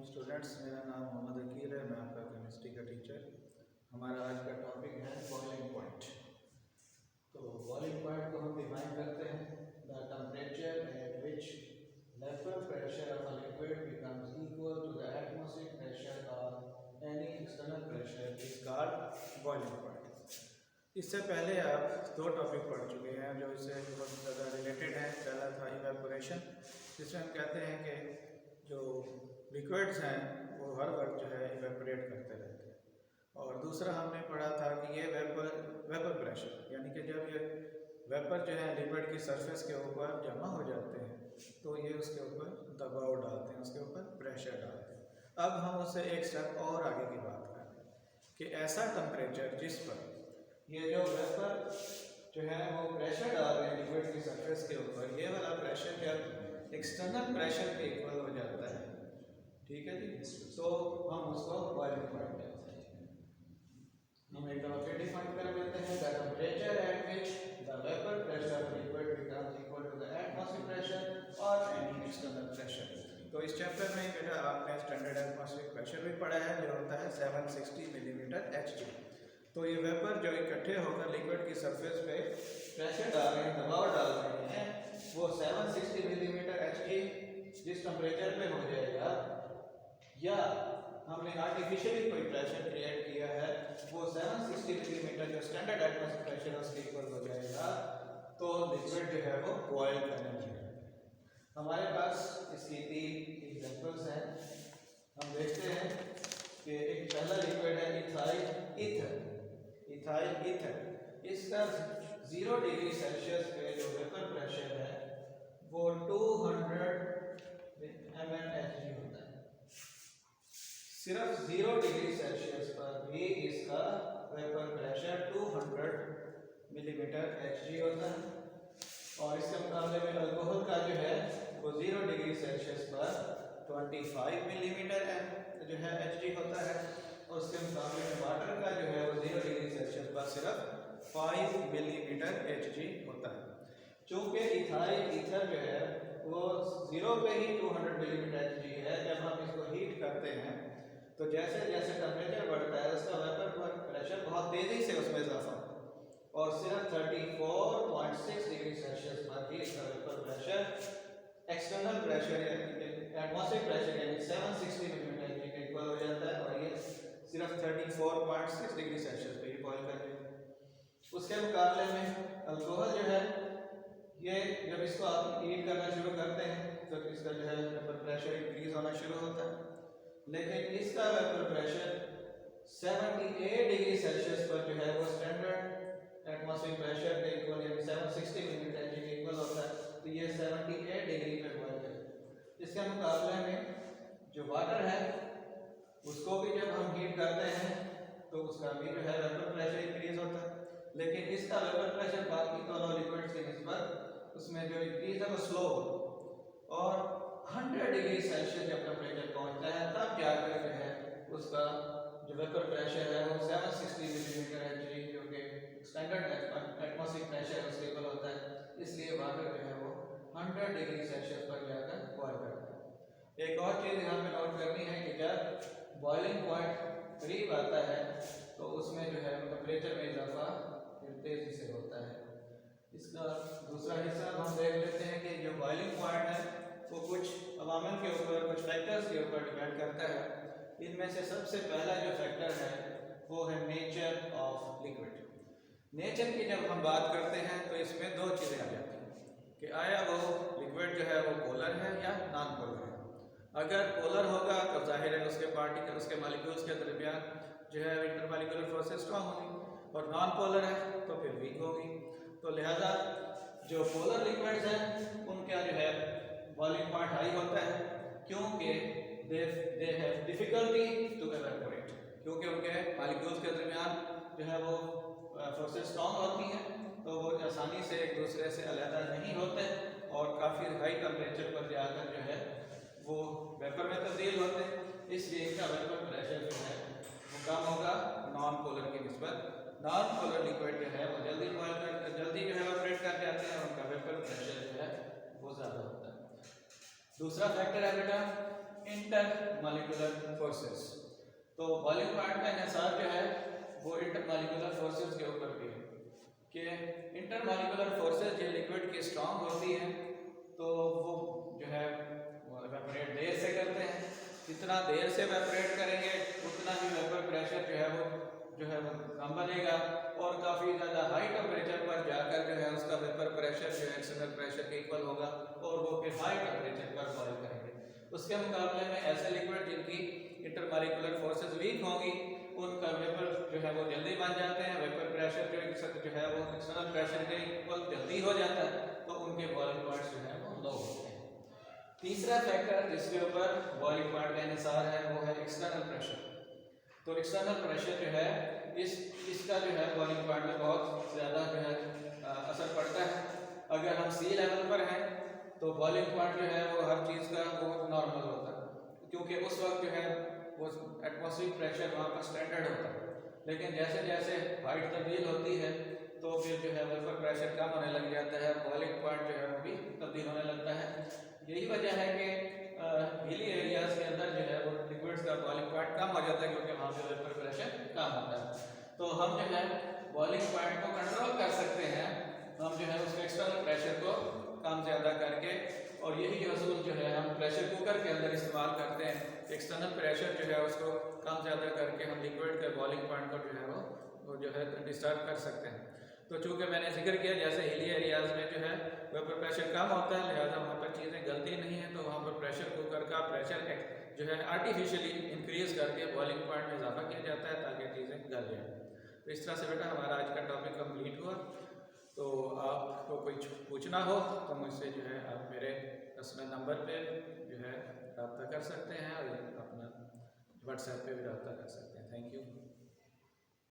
Students, मेरा नाम मोहम्मद अकील है। मैं आपका केमिस्ट्री का टीचर। हमारा आज का टॉपिक है बॉइलिंग पॉइंट। तो बॉइलिंग पॉइंट को हम डिफाइन करते हैं the temperature at which level pressure of a liquid becomes equal to the atmospheric pressure और any external pressure is called boiling point. इससे पहले आप दो टॉपिक पढ़ चुके हैं जो इससे बहुत ज़्यादा रिलेटेड हैं। पहला था इवेपोरेशन, जिसमें हम कहते हैं कि जो लिक्विड्स हैं वो हर वक्त जो है इवेपोरेट करते रहते हैं। और दूसरा हमने पढ़ा था कि ये वेपर प्रेशर, यानी कि जब ये वेपर जो है लिक्विड की सरफेस के ऊपर जमा हो जाते हैं तो ये उसके ऊपर दबाव डालते हैं, उसके ऊपर प्रेशर डालते हैं। अब हम उससे एक स्टेप और आगे की बात करें कि ऐसा टेम्परेचर जिस पर ये जो वेपर जो है वो प्रेशर डाल रहे हैं लिक्विड की सरफेस के ऊपर, ये वाला प्रेशर जब एक्सटर्नल प्रेशर के इक्वल हो जाता है, ठीक है जी, तो हम उसको बॉइलिंग पॉइंट कहते हैं। हम एक बार फिर डिफाइन कर लेते हैं the temperature at which the vapour pressure of liquid becomes equal to the atmospheric pressure और एनी एक्सटर्नल प्रेशर। तो इस चैप्टर में बेटा आपने स्टैंडर्ड एटमॉस्फेरिक प्रेशर भी पढ़ा है जो होता है 760 मिलीमीटर Hg। तो ये वेपर जो इकट्ठे होकर लिक्विड की सरफेस पे प्रेशर डाल रहे हैं, दबाव डाल रहे हैं, वो 760 मिलीमीटर Hg जिस टेम्परेचर पे हो जाएगा, या हमने आर्टिफिशियली कोई प्रेशर क्रिएट किया है वो 760 मिलीमीटर जो स्टैंडर्ड एटमॉस्फेरिक प्रेशर है उसके इक्वल हो जाएगा, तो लिक्विड जो है वो बॉयल करने लगेगा। हमारे पास इसकी 3 एग्जांपल्स हैं। हम देखते हैं कि एक पहला लिक्विड है इथाइल ईथर। इथाइल ईथर इसका 0 डिग्री सेल्सियस पे जो वेपर प्रेशर है वो 200 mmHg होता है। सिर्फ 0 डिग्री सेल्सियस पर भी इसका वेपर प्रेशर 200 मिलीमीटर Hg होता है। और इसके मुकाबले में अल्कोहल का जो है वो 0 डिग्री सेल्सियस पर 25 मिलीमीटर जो है Hg होता है, और उसके मुकाबले में वाटर का जो है वो 0 डिग्री सेल्सियस पर सिर्फ 5 मिलीमीटर Hg होता है। चूँकि इथाइल ईथर जो है वो 0 पे ही 200 मिलीमीटर Hg है, जब हम इसको हीट करते हैं तो जैसे जैसे टेम्परेचर बढ़ता है उसका वेपर प्रेशर बहुत तेज़ी से उसमें इजाफा होता है, और सिर्फ 34.6 डिग्री सेल्सियस पर ही इसका vapour pressure external pressure atmospheric pressure यानी 760 मिलीमीटर Hg के इक्वल हो जाता है, और ये सिर्फ 34.6 डिग्री सेल्सियस पे ही बॉयल कर लेते हैं। उसके मुकाबले में अल्कोहल जो है ये जब इसको आप हीट करना शुरू करते हैं तो इसका जो है वेपर प्रेशर इंक्रीज होना शुरू होता है, लेकिन इसका वेपर प्रेशर 78 डिग्री सेल्सियस पर जो है वो स्टैंडर्ड एटमॉस्फेरिक प्रेशर के इक्वल यानी 760 मिलीमीटर Hg के इक्वल होता है, तो ये 78 डिग्री पे बॉयल है। इसके मुकाबले में जो वाटर है उसको भी जब हम हीट करते हैं तो उसका भी जो है वेपर प्रेशर इंक्रीज होता है, लेकिन इसका वेपर प्रेशर बाकी दोनों लिक्विड्स के निस्बत उसमें जो इंक्रीज है वो स्लो, और 100 डिग्री सेल्सियस जब टेम्परेचर पहुंचता है तब जाकर जो है उसका जो वेपर प्रेशर है वो 760 मिलीमीटर Hg जो कि स्टैंडर्ड एटमॉस्फेरिक प्रेशर उसके इक्वल होता है, इसलिए वाटर जो है वो 100 डिग्री सेल्सियस पर जाकर बॉयल करता है। एक और चीज़ यहाँ पे नोट करनी है कि जब बॉइलिंग पॉइंट करीब आता है तो उसमें जो है टेम्परेचर में इजाफा तेज़ी से होता है। इसका दूसरा हिस्सा हम देख लेते हैं कि जो बॉइलिंग पॉइंट है वो कुछ अवामिल के ऊपर, कुछ फैक्टर्स के ऊपर डिपेंड करता है। इनमें से सबसे पहला जो फैक्टर है वो है नेचर ऑफ लिक्विड। नेचर की जब हम बात करते हैं तो इसमें दो चीज़ें आ जाती हैं कि आया वो लिक्विड जो है वो पोलर है या नॉन पोलर है। अगर पोलर होगा तो जाहिर है उसके पार्टिकल, उसके मॉलिक्यूल्स के दरमियान जो है इंटरमॉलिक्यूलर फोर्सेस स्ट्रांग होंगी, और नॉन पोलर है तो फिर वीक होगी। तो लिहाजा जो पोलर लिक्विड्स हैं उनका जो है बॉइलिंग पॉइंट हाई होता है, क्योंकि they have difficulty to evaporate, क्योंकि उनके मॉलिक्यूल्स के दरमियान जो है वो फोर्सेस स्ट्रांग होती हैं, तो वो आसानी से एक दूसरे से अलग नहीं होते और काफ़ी हाई टेम्परेचर पर जाकर जो है वो वेपर में तब्दील होते हैं, इसलिए इनका वेपर प्रेशर जो है वो कम होगा नॉन पोलर की निस्बत। नॉन पोलर लिक्विड जो है वो जल्दी जो है ऑपरेट कर जाते हैं और उनका वेपर प्रेशर जो है वो ज़्यादा होता है। दूसरा फैक्टर है बेटा इंटरमॉलिक्यूलर फोर्सेस। तो बॉइलिंग पॉइंट का इन्हिसार जो है वो इंटरमॉलिक्यूलर फोर्सेस के ऊपर भी है कि इंटरमॉलिक्यूलर फोर्सेस जो लिक्विड की स्ट्रांग होती है तो वो जो है वेपोरेट देर से करते हैं। जितना देर से वेपोरेट करेंगे उतना ही वेपर प्रेशर जो है वो कम बनेगा और काफ़ी ज़्यादा हाई टेम्परेचर पर जाकर जो है उसका वेपर प्रेशर जो है एक्सटर्नल प्रेशर के इक्वल होगा और वो फिर हाई टेम्परेचर पर बॉयल करेंगे। उसके मुकाबले में ऐसे लिक्विड जिनकी इंटरमॉलिक्यूलर फोर्सेस वीक होंगी उनका वेपर जो है वो जल्दी बन जाते हैं, वेपर प्रेशर जो है वो एक्सटर्नल प्रेशर के इक्वल जल्दी हो जाता है, तो उनके बॉइलिंग पॉइंट्स जो है वो लो होते हैं। तीसरा फैक्टर जिसके ऊपर बॉइलिंग पॉइंट का इन्हिसार है वो है एक्सटर्नल प्रेशर। तो एक्सटर्नल प्रेशर जो है इसका जो है बॉइलिंग पॉइंट में बहुत ज़्यादा जो है असर पड़ता है। अगर हम सी लेवल पर हैं तो बॉइलिंग पॉइंट जो है वो हर चीज़ का वो नॉर्मल होता है क्योंकि उस वक्त जो है वो एटमॉस्फेरिक प्रेशर वहाँ पर स्टैंडर्ड होता है। लेकिन जैसे जैसे हाइट तब्दील होती है तो फिर जो है वेपर प्रेशर कम होने लग जाता है, बॉइलिंग पॉइंट जो है वो भी तब्दील होने लगता है। यही वजह है कि हिली एरियाज के अंदर जो है वो लिक्विड्स का बॉइलिंग पॉइंट कम हो जाता है क्योंकि वहाँ पे वेपर प्रेशर कम होता है। तो हम जो है बॉइलिंग पॉइंट को कंट्रोल कर सकते हैं, हम जो है उसके एक्सटर्नल प्रेशर को कम ज़्यादा करके, और यही असूल जो है हम प्रेशर कुकर के अंदर इस्तेमाल करते हैं। एक्सटर्नल प्रेशर जो है उसको कम ज़्यादा करके हम लिक्विड के बॉइलिंग पॉइंट को जो है वो जो है डिस्टर्ब कर सकते हैं। तो चूँकि मैंने जिक्र किया जैसे हिली एरियाज में जो है वेपर प्रेशर कम होता है, लिहाजा वहाँ पर चीज़ें गलती नहीं है, तो वहाँ पर प्रेशर कुकर का प्रेशर जो है आर्टिफिशियली इंक्रीज़ करके बॉइलिंग पॉइंट में इजाफा किया जाता है ताकि चीज़ें गल जाएँ। तो इस तरह से बेटा हमारा आज का टॉपिक कंप्लीट हुआ। तो आपको कुछ पूछना हो तो मुझसे जो है आप मेरे पर्सनल नंबर पे जो है रब्ता कर सकते हैं और अपना व्हाट्सएप पे भी रब्ता कर सकते हैं। Thank you.